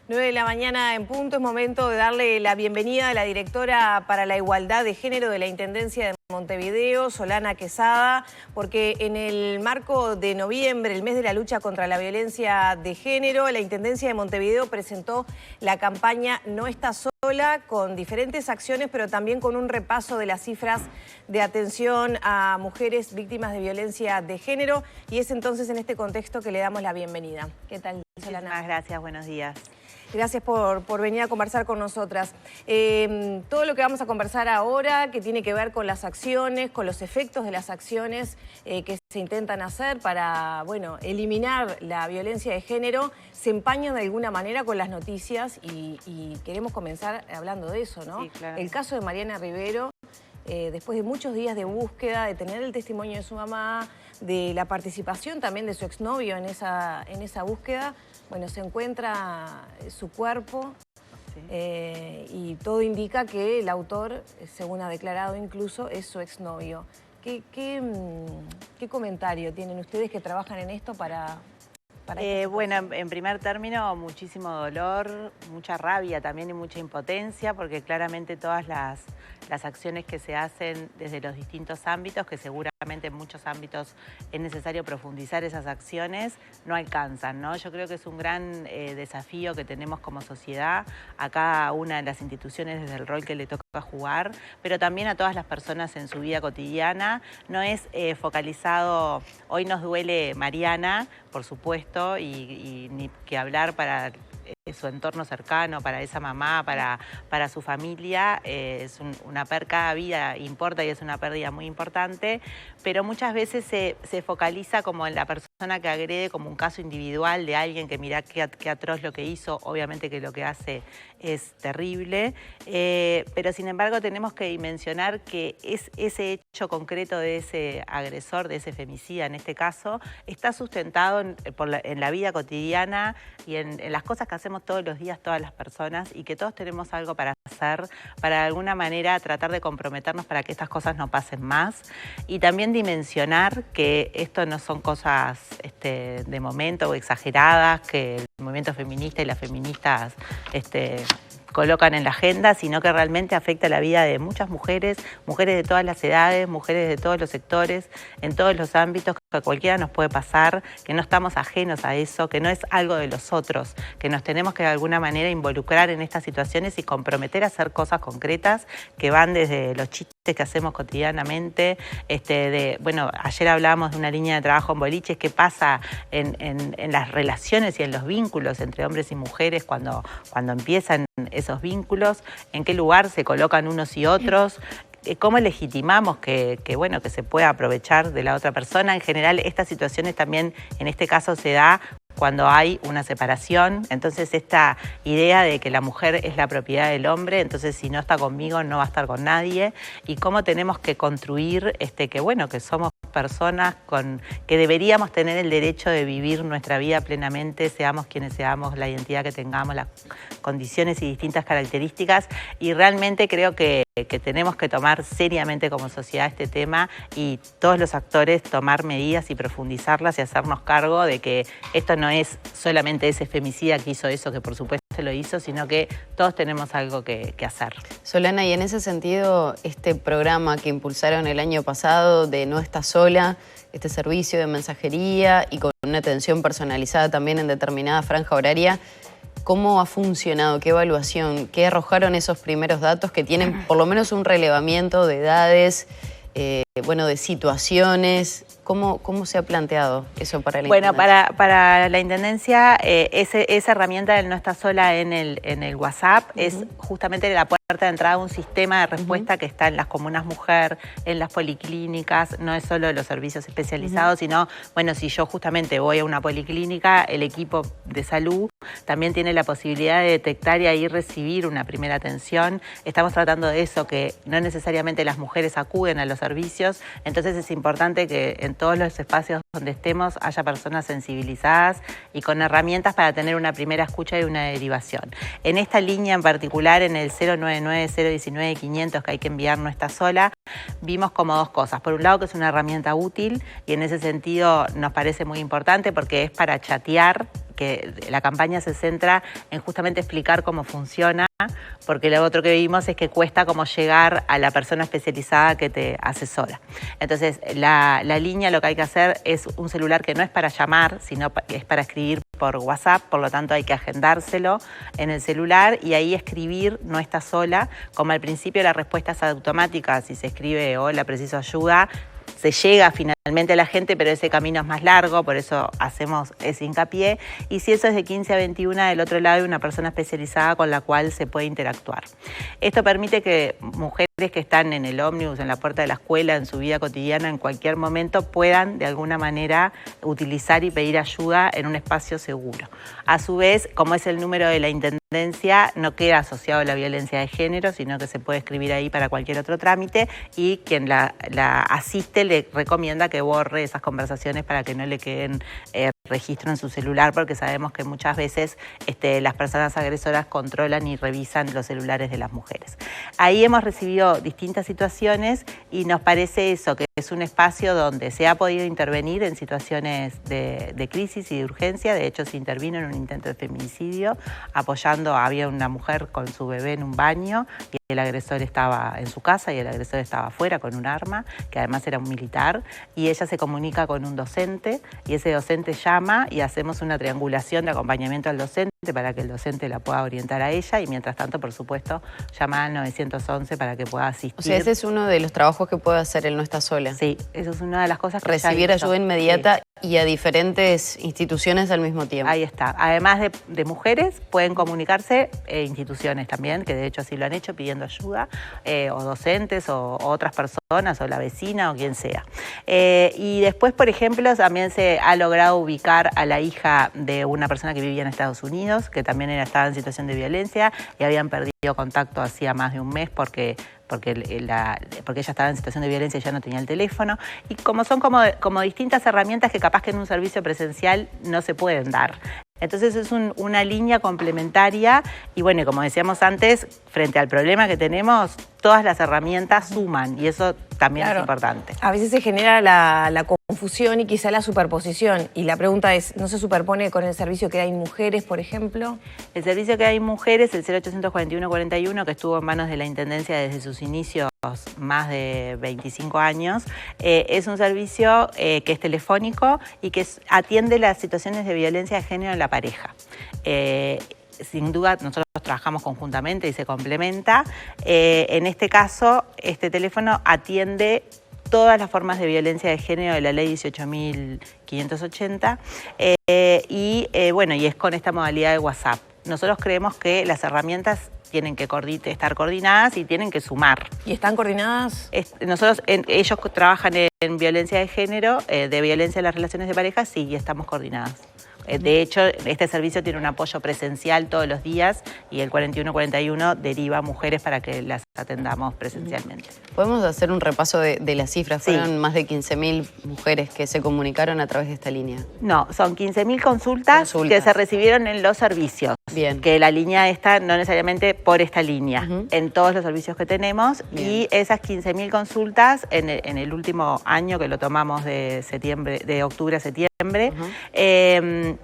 9 de la mañana en punto, es momento de darle la bienvenida a la directora para la Igualdad de Género de la Intendencia de Montevideo, Solana Quesada, porque en el marco de noviembre, el mes de la lucha contra la violencia de género, la Intendencia de Montevideo presentó la campaña No Estás Sola, con diferentes acciones, pero también con un repaso de las cifras de atención a mujeres víctimas de violencia de género, y es entonces en este contexto que le damos la bienvenida. ¿Qué tal, Solana? Muchísimas gracias, buenos días. Gracias por venir a conversar con nosotras. Todo lo que vamos a conversar ahora, que tiene que ver con las acciones, con los efectos de las acciones que se intentan hacer para, bueno, eliminar la violencia de género, se empañan de alguna manera con las noticias y queremos comenzar hablando de eso, ¿no? Sí, claro. El caso de Mariana Rivero, después de muchos días de búsqueda, de tener el testimonio de su mamá, de la participación también de su exnovio en esa búsqueda, bueno, se encuentra su cuerpo, sí. Y todo indica que el autor, según ha declarado incluso, es su exnovio. ¿Qué comentario tienen ustedes que trabajan en esto para bueno, en primer término, muchísimo dolor, mucha rabia también y mucha impotencia, porque claramente todas las acciones que se hacen desde los distintos ámbitos, que seguramente en muchos ámbitos es necesario profundizar esas acciones, no alcanzan, ¿no? Yo creo que es un gran desafío que tenemos como sociedad, a cada una de las instituciones desde el rol que le toca jugar, pero también a todas las personas en su vida cotidiana. No es focalizado, hoy nos duele Mariana, por supuesto, y ni que hablar para su entorno cercano, para esa mamá, para su familia. Cada vida importa y es una pérdida muy importante, pero muchas veces se focaliza como en la persona que agrede como un caso individual de alguien que mirá qué atroz lo que hizo, obviamente que lo que hace es terrible, pero sin embargo tenemos que dimensionar que ese hecho concreto de ese agresor, de ese femicida en este caso, está sustentado en la vida cotidiana y en las cosas que hacemos todos los días todas las personas, y que todos tenemos algo para hacer, para de alguna manera tratar de comprometernos para que estas cosas no pasen más, y también dimensionar que esto no son cosas de momento o exageradas, que el movimiento feminista y las feministas colocan en la agenda, sino que realmente afecta la vida de muchas mujeres, mujeres de todas las edades, mujeres de todos los sectores, en todos los ámbitos, que a cualquiera nos puede pasar, que no estamos ajenos a eso, que no es algo de los otros, que nos tenemos que de alguna manera involucrar en estas situaciones y comprometer a hacer cosas concretas que van desde los chistes que hacemos cotidianamente, bueno, ayer hablábamos de una línea de trabajo en boliches, qué pasa en las relaciones y en los vínculos entre hombres y mujeres cuando empiezan esos vínculos, en qué lugar se colocan unos y otros, cómo legitimamos que se pueda aprovechar de la otra persona. En general, estas situaciones también, en este caso, se da cuando hay una separación. Entonces, esta idea de que la mujer es la propiedad del hombre, entonces si no está conmigo no va a estar con nadie, y cómo tenemos que construir que somos personas que deberíamos tener el derecho de vivir nuestra vida plenamente, seamos quienes seamos, la identidad que tengamos, las condiciones y distintas características, y realmente creo que tenemos que tomar seriamente como sociedad este tema, y todos los actores tomar medidas y profundizarlas y hacernos cargo de que esto no es solamente ese femicida que hizo eso, que por supuesto lo hizo, sino que todos tenemos algo que hacer. Solana, y en ese sentido, este programa que impulsaron el año pasado de No Estás Sola, este servicio de mensajería y con una atención personalizada también en determinada franja horaria, ¿cómo ha funcionado? ¿Qué evaluación? ¿Qué arrojaron esos primeros datos que tienen por lo menos un relevamiento de edades, de situaciones? ¿Cómo se ha planteado eso para la Intendencia? Bueno, para la Intendencia, esa herramienta del No Estás Sola en el WhatsApp es justamente la puerta de entrada a un sistema de respuesta que está en las comunas mujer, en las policlínicas, no es solo los servicios especializados, sino, bueno, si yo justamente voy a una policlínica, el equipo de salud también tiene la posibilidad de detectar y ahí recibir una primera atención. Estamos tratando de eso, que no necesariamente las mujeres acuden a los servicios, entonces es importante que en todos los espacios donde estemos haya personas sensibilizadas y con herramientas para tener una primera escucha y una derivación. En esta línea en particular, en el 099-019-500 que hay que enviar No Estás Sola, vimos como dos cosas. Por un lado, que es una herramienta útil y en ese sentido nos parece muy importante porque es para chatear que la campaña se centra en justamente explicar cómo funciona, porque lo otro que vimos es que cuesta como llegar a la persona especializada que te asesora. Entonces, la línea lo que hay que hacer es un celular que no es para llamar, sino es para escribir por WhatsApp, por lo tanto hay que agendárselo en el celular y ahí escribir, no está sola, como al principio la respuesta es automática, si se escribe hola, preciso ayuda, se llega finalmente a la gente, pero ese camino es más largo, por eso hacemos ese hincapié. Y si eso es de 15 a 21, del otro lado hay una persona especializada con la cual se puede interactuar. Esto permite que mujeres que están en el ómnibus, en la puerta de la escuela, en su vida cotidiana, en cualquier momento, puedan de alguna manera utilizar y pedir ayuda en un espacio seguro. A su vez, como es el número de la intendencia, no queda asociado a la violencia de género, sino que se puede escribir ahí para cualquier otro trámite y quien la asiste le recomienda que borre esas conversaciones para que no le queden registro en su celular, porque sabemos que muchas veces las personas agresoras controlan y revisan los celulares de las mujeres. Ahí hemos recibido distintas situaciones y nos parece eso, que es un espacio donde se ha podido intervenir en situaciones de crisis y de urgencia. De hecho, se intervino en un intento de feminicidio, había una mujer con su bebé en un baño y el agresor estaba en su casa y el agresor estaba afuera con un arma, que además era un militar, y ella se comunica con un docente y ese docente llama y hacemos una triangulación de acompañamiento al docente para que el docente la pueda orientar a ella y mientras tanto, por supuesto, llama al 911 para que pueda asistir. O sea, ese es uno de los trabajos que puede hacer el No Está Sola. Sí, eso es una de las cosas que recibir ayuda inmediata y a diferentes instituciones al mismo tiempo. Ahí está. Además de mujeres, pueden comunicarse instituciones también, que de hecho así lo han hecho, pidiendo ayuda, o docentes, o otras personas, o la vecina, o quien sea. Y después, por ejemplo, también se ha logrado ubicar a la hija de una persona que vivía en Estados Unidos, que también estaba en situación de violencia y habían perdido contacto hacía más de un mes porque ella estaba en situación de violencia y ya no tenía el teléfono. Y son como distintas herramientas que capaz que en un servicio presencial no se pueden dar. Entonces es una línea complementaria y bueno, como decíamos antes, frente al problema que tenemos, todas las herramientas suman y eso también es importante. A veces se genera la confusión y quizá la superposición y la pregunta es, ¿no se superpone con el servicio que hay mujeres, por ejemplo? El servicio que hay mujeres, el 0841-41, que estuvo en manos de la Intendencia desde sus inicios más de 25 años, es un servicio que es telefónico y que atiende las situaciones de violencia de género en la pareja. Sin duda, nosotros trabajamos conjuntamente y se complementa. En este caso, este teléfono atiende todas las formas de violencia de género de la ley 18.580 y es con esta modalidad de WhatsApp. Nosotros creemos que las herramientas tienen que estar coordinadas y tienen que sumar. ¿Y están coordinadas? Ellos trabajan en violencia de género, de violencia en las relaciones de pareja, sí, y estamos coordinadas. De hecho, este servicio tiene un apoyo presencial todos los días y el 4141 deriva a mujeres para que las atendamos presencialmente. ¿Podemos hacer un repaso de las cifras? Sí. Fueron más de 15.000 mujeres que se comunicaron a través de esta línea. No, son 15.000 consultas que se recibieron en los servicios. Bien. Que la línea está no necesariamente por esta línea, en todos los servicios que tenemos. Bien. Y esas 15.000 consultas en el último año que lo tomamos de octubre a septiembre,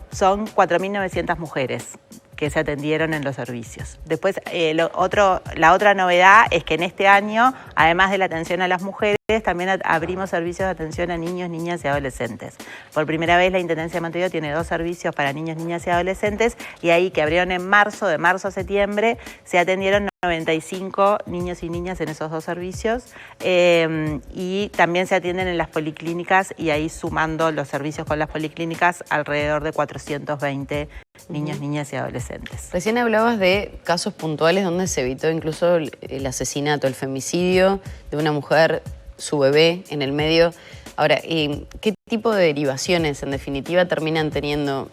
son 4.900 mujeres que se atendieron en los servicios. Después, la otra novedad es que en este año, además de la atención a las mujeres, también abrimos servicios de atención a niños, niñas y adolescentes. Por primera vez la Intendencia de Montevideo tiene 2 servicios para niños, niñas y adolescentes y ahí que abrieron en marzo, de marzo a septiembre, se atendieron 95 niños y niñas en esos 2 servicios y también se atienden en las policlínicas y ahí sumando los servicios con las policlínicas alrededor de 420 niños, niñas y adolescentes. Recién hablabas de casos puntuales donde se evitó incluso el asesinato, el femicidio de una mujer, su bebé en el medio. Ahora, ¿qué tipo de derivaciones en definitiva terminan teniendo?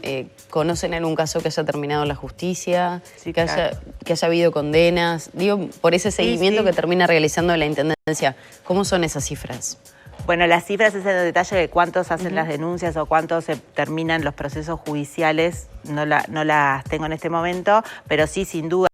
¿Conocen algún caso que haya terminado en la justicia? Sí, que haya habido condenas? Digo, por ese seguimiento que termina realizando la Intendencia. ¿Cómo son esas cifras? Bueno, las cifras es el detalle de cuántos hacen las denuncias o cuántos se terminan los procesos judiciales no las tengo en este momento, pero sí, sin duda,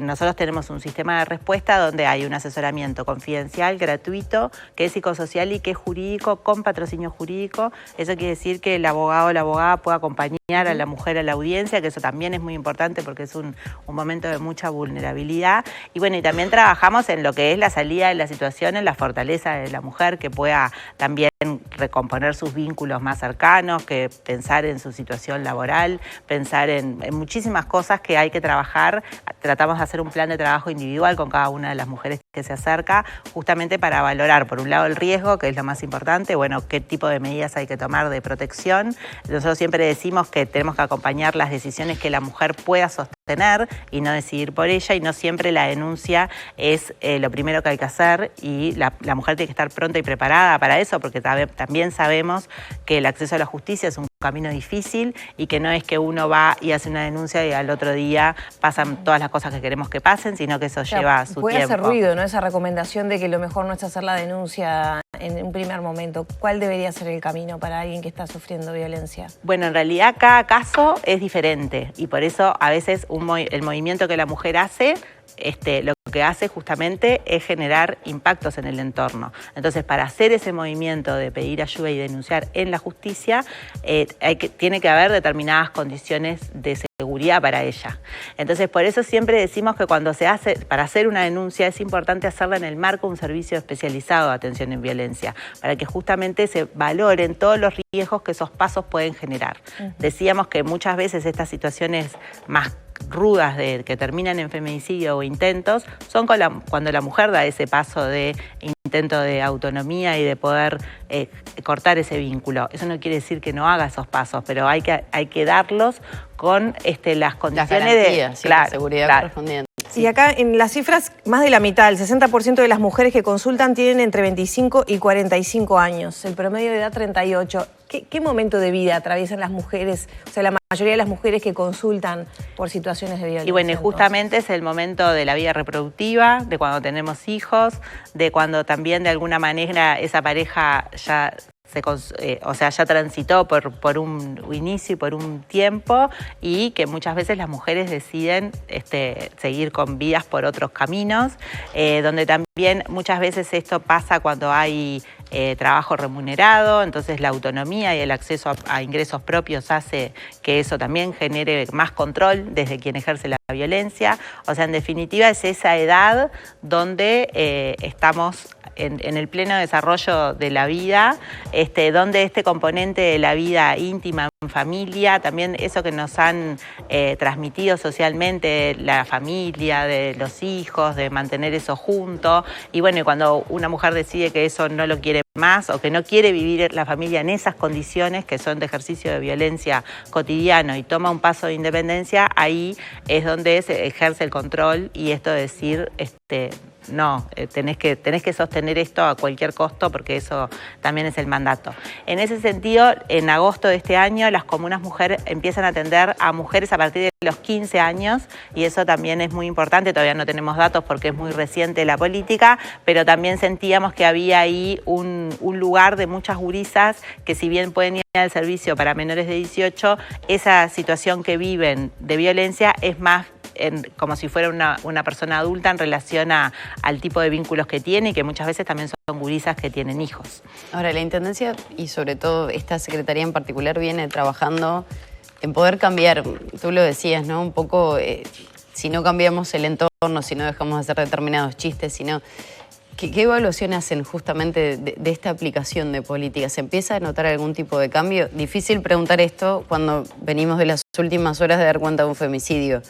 nosotros tenemos un sistema de respuesta donde hay un asesoramiento confidencial, gratuito, que es psicosocial y que es jurídico, con patrocinio jurídico. Eso quiere decir que el abogado o la abogada puede acompañar a la mujer a la audiencia, que eso también es muy importante porque es un momento de mucha vulnerabilidad. Y bueno, y también trabajamos en lo que es la salida de la situación, en la fortaleza de la mujer, que pueda también recomponer sus vínculos más cercanos, que pensar en su situación laboral, pensar en muchísimas cosas que hay que trabajar. Tratamos de hacer un plan de trabajo individual con cada una de las mujeres que se acerca, justamente para valorar, por un lado, el riesgo, que es lo más importante, bueno, qué tipo de medidas hay que tomar de protección. Nosotros siempre decimos que tenemos que acompañar las decisiones que la mujer pueda sostener y no decidir por ella, y no siempre la denuncia es lo primero que hay que hacer, y la mujer tiene que estar pronta y preparada para eso, porque también sabemos que el acceso a la justicia es un camino difícil y que no es que uno va y hace una denuncia y al otro día pasan todas las cosas que queremos que pasen, sino que eso lleva su tiempo. Puede hacer ruido, ¿no? Esa recomendación de que lo mejor no es hacer la denuncia en un primer momento. ¿Cuál debería ser el camino para alguien que está sufriendo violencia? Bueno, en realidad cada caso es diferente y por eso a veces el movimiento que la mujer hace, lo que hace justamente es generar impactos en el entorno. Entonces, para hacer ese movimiento de pedir ayuda y denunciar en la justicia, tiene que haber determinadas condiciones de seguridad para ella. Entonces, por eso siempre decimos que cuando se hace, para hacer una denuncia, es importante hacerla en el marco de un servicio especializado de atención en violencia, para que justamente se valoren todos los riesgos que esos pasos pueden generar. Decíamos que muchas veces estas situaciones más rudas que terminan en feminicidio o intentos son cuando la mujer da ese paso de intento de autonomía y de poder cortar ese vínculo. Eso no quiere decir que no haga esos pasos, pero hay que darlos con las condiciones de la seguridad correspondiente. Y acá en las cifras, más de la mitad, el 60% de las mujeres que consultan tienen entre 25 y 45 años, el promedio de edad 38. ¿Qué momento de vida atraviesan las mujeres, o sea, la mayoría de las mujeres que consultan por situaciones de violencia? Y bueno, justamente es el momento de la vida reproductiva, de cuando tenemos hijos, de cuando también de alguna manera esa pareja ya ya transitó por un inicio y por un tiempo, y que muchas veces las mujeres deciden seguir con vidas por otros caminos, donde también muchas veces esto pasa cuando hay trabajo remunerado, entonces la autonomía y el acceso a ingresos propios hace que eso también genere más control desde quien ejerce la violencia. O sea, en definitiva es esa edad donde estamos en el pleno desarrollo de la vida, donde este componente de la vida íntima en familia, también eso que nos han transmitido socialmente, la familia, de los hijos, de mantener eso junto, y bueno, y cuando una mujer decide que eso no lo quiere más o que no quiere vivir la familia en esas condiciones que son de ejercicio de violencia cotidiano y toma un paso de independencia, ahí es donde se ejerce el control y esto de decir, no, tenés que sostener esto a cualquier costo porque eso también es el mandato. En ese sentido, en agosto de este año, las comunas mujeres empiezan a atender a mujeres a partir de los 15 años y eso también es muy importante. Todavía no tenemos datos porque es muy reciente la política, pero también sentíamos que había ahí un lugar de muchas gurisas que, si bien pueden ir al servicio para menores de 18, esa situación que viven de violencia es más como si fuera una persona adulta en relación al tipo de vínculos que tiene, y que muchas veces también son gurisas que tienen hijos. Ahora, la Intendencia y sobre todo esta Secretaría en particular viene trabajando en poder cambiar, tú lo decías, ¿no? Un poco, si no cambiamos el entorno, si no dejamos de hacer determinados chistes, sino... ¿Qué evaluación hacen justamente de esta aplicación de políticas? ¿Se empieza a notar algún tipo de cambio? Difícil preguntar esto cuando venimos de las últimas horas de dar cuenta de un femicidio.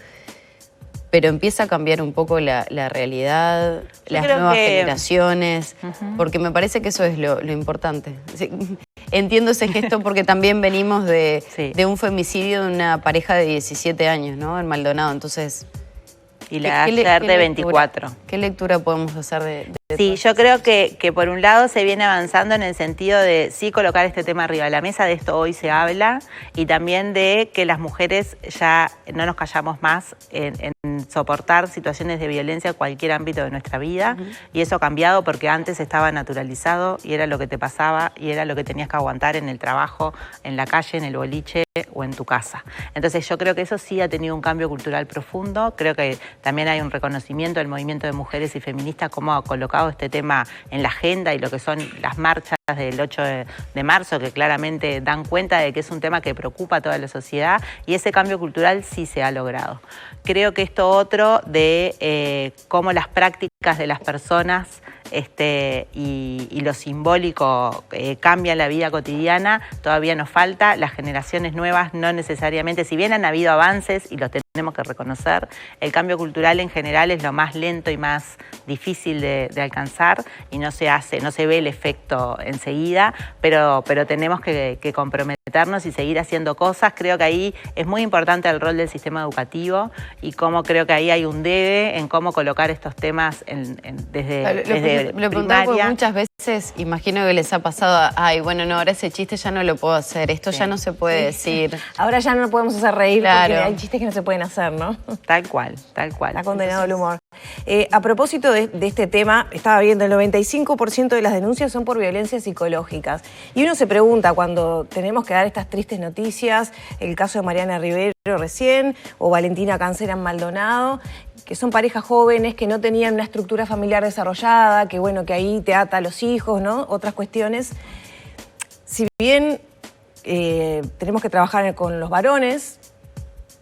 Pero empieza a cambiar un poco la realidad, las nuevas generaciones, porque me parece que eso es lo importante. Entiendo ese gesto porque también venimos de un femicidio de una pareja de 17 años, ¿no? En Maldonado, entonces... Y la ayer de 24. ¿Qué lectura podemos hacer de Sí, yo creo que por un lado se viene avanzando en el sentido de sí colocar este tema arriba de la mesa, de esto hoy se habla, y también de que las mujeres ya no nos callamos más en soportar situaciones de violencia en cualquier ámbito de nuestra vida, y eso ha cambiado porque antes estaba naturalizado y era lo que te pasaba y era lo que tenías que aguantar en el trabajo, en la calle, en el boliche o en tu casa. Entonces yo creo que eso sí ha tenido un cambio cultural profundo, creo que también hay un reconocimiento del movimiento de mujeres y feministas cómo ha colocado este tema en la agenda y lo que son las marchas del 8 de marzo que claramente dan cuenta de que es un tema que preocupa a toda la sociedad y ese cambio cultural sí se ha logrado. Creo que esto otro de cómo las prácticas de las personas y lo simbólico cambian la vida cotidiana, todavía nos falta. Las generaciones nuevas no necesariamente, si bien han habido avances y los tenemos que reconocer, el cambio cultural en general es lo más lento y más difícil de alcanzar y no se ve el efecto enseguida, pero tenemos que comprometernos y seguir haciendo cosas. Creo que ahí es muy importante el rol del sistema educativo y cómo creo que ahí hay un debe en cómo colocar estos temas desde lo preguntaba porque muchas veces imagino que les ha pasado, ay, bueno, no, ahora ese chiste ya no lo puedo hacer, esto ya no se puede decir. Ahora ya no lo podemos hacer reír porque hay chistes que no se pueden hacer, ¿no? Tal cual, tal cual. Está condenado el humor. A propósito de este tema, estaba viendo, el 95% de las denuncias son por violencias psicológicas. Y uno se pregunta cuando tenemos que dar estas tristes noticias, el caso de Mariana Rivero recién, o Valentina Cancela en Maldonado, que son parejas jóvenes que no tenían una estructura familiar desarrollada, que bueno, que ahí te ata a los hijos, ¿no? Otras cuestiones. Si bien tenemos que trabajar con los varones,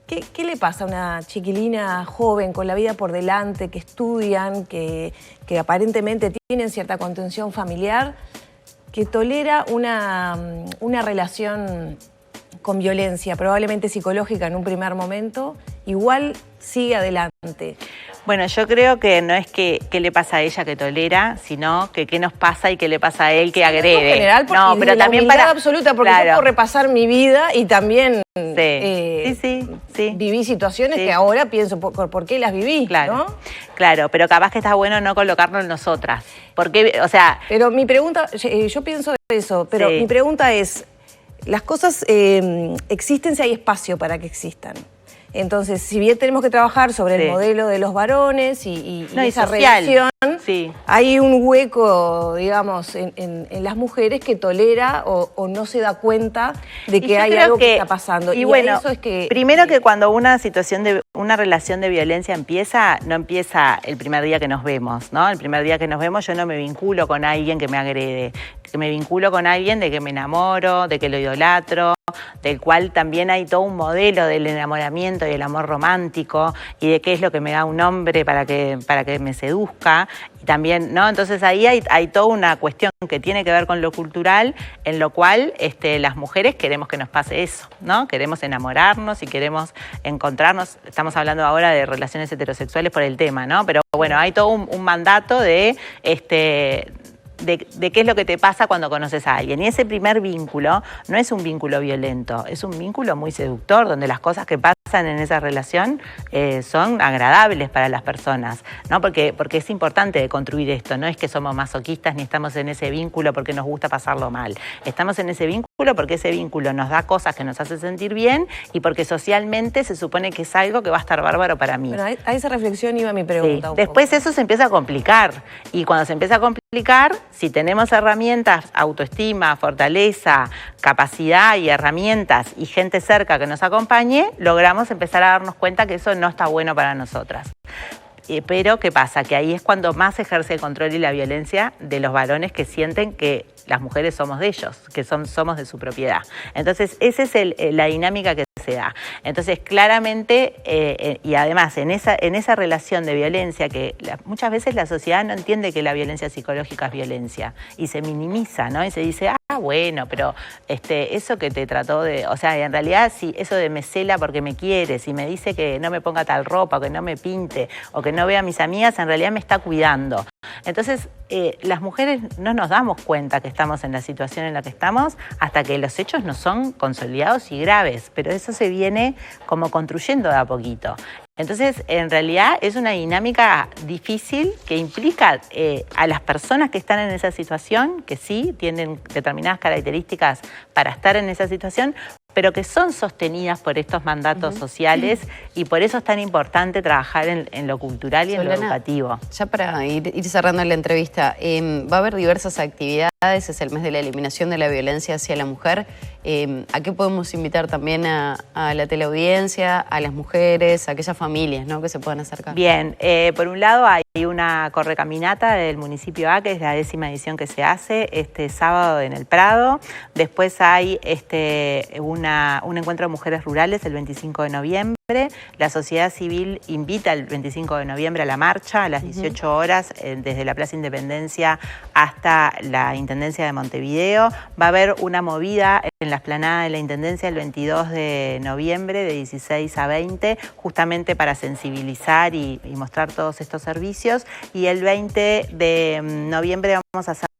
¿qué le pasa a una chiquilina joven con la vida por delante, que estudian, que aparentemente tienen cierta contención familiar, que tolera una relación con violencia, probablemente psicológica en un primer momento, igual sigue adelante? Bueno, yo creo que no es que qué le pasa a ella que tolera, sino que qué nos pasa y qué le pasa a él que agrede. En general, porque no, pero también para absoluta, porque yo puedo repasar mi vida y también viví situaciones que ahora pienso por qué las viví, ¿no? Claro, pero capaz que está bueno no colocarlo en nosotras. Porque, o sea... Pero mi pregunta, yo pienso eso, pero mi pregunta es, las cosas existen si hay espacio para que existan. Entonces, si bien tenemos que trabajar sobre el modelo de los varones y esa relación, hay un hueco, digamos, en las mujeres que tolera o no se da cuenta de que hay algo que está pasando. Y bueno, eso es que, primero que cuando una relación de violencia empieza, no empieza el primer día que nos vemos, ¿no? El primer día que nos vemos yo no me vinculo con alguien que me agrede, que me vinculo con alguien de que me enamoro, de que lo idolatro, del cual también hay todo un modelo del enamoramiento y el amor romántico y de qué es lo que me da un hombre para que me seduzca. Y también, ¿no? Entonces ahí hay toda una cuestión que tiene que ver con lo cultural, en lo cual las mujeres queremos que nos pase eso, ¿no? Queremos enamorarnos y queremos encontrarnos. Estamos hablando ahora de relaciones heterosexuales por el tema, ¿no? Pero bueno, hay todo un mandato de qué es lo que te pasa cuando conoces a alguien. Y ese primer vínculo no es un vínculo violento, es un vínculo muy seductor, donde las cosas que pasan en esa relación son agradables para las personas, ¿no? Porque es importante construir esto, no es que somos masoquistas ni estamos en ese vínculo porque nos gusta pasarlo mal. Estamos en ese vínculo porque ese vínculo nos da cosas que nos hace sentir bien y porque socialmente se supone que es algo que va a estar bárbaro para mí. Bueno, a esa reflexión iba mi pregunta. Después eso se empieza a complicar y cuando se empieza a complicar, si tenemos herramientas, autoestima, fortaleza, capacidad y herramientas y gente cerca que nos acompañe, logramos empezar a darnos cuenta que eso no está bueno para nosotras. Pero, ¿qué pasa? Que ahí es cuando más ejerce el control y la violencia de los varones que sienten que las mujeres somos de ellos, que somos de su propiedad. Entonces, esa es la dinámica que se da. Entonces, claramente, y además en esa relación de violencia, que muchas veces la sociedad no entiende que la violencia psicológica es violencia, y se minimiza, ¿no? Y se dice, bueno, pero eso que te trató de... O sea, en realidad, si eso de me cela porque me quiere, si me dice que no me ponga tal ropa, o que no me pinte, o que no vea a mis amigas, en realidad me está cuidando. Entonces, las mujeres no nos damos cuenta que estamos en la situación en la que estamos hasta que los hechos no son consolidados y graves, pero eso se viene como construyendo de a poquito. Entonces, en realidad es una dinámica difícil que implica a las personas que están en esa situación, que sí tienen determinadas características para estar en esa situación, pero que son sostenidas por estos mandatos sociales y por eso es tan importante trabajar en lo cultural y en lo educativo. Ya para ir cerrando la entrevista, va a haber diversas actividades, es el mes de la eliminación de la violencia hacia la mujer. ¿A qué podemos invitar también a la teleaudiencia, a las mujeres, a aquellas familias, ¿no?, que se puedan acercar? Bien, por un lado hay una correcaminata del municipio A, que es la 10ª edición que se hace este sábado en el Prado. Después hay un encuentro de mujeres rurales el 25 de noviembre. La sociedad civil invita el 25 de noviembre a la marcha a las 18 horas desde la Plaza Independencia hasta la Intendencia de Montevideo. Va a haber una movida en la explanada de la Intendencia el 22 de noviembre de 16 a 20, justamente para sensibilizar y mostrar todos estos servicios. Y el 20 de noviembre vamos a hacer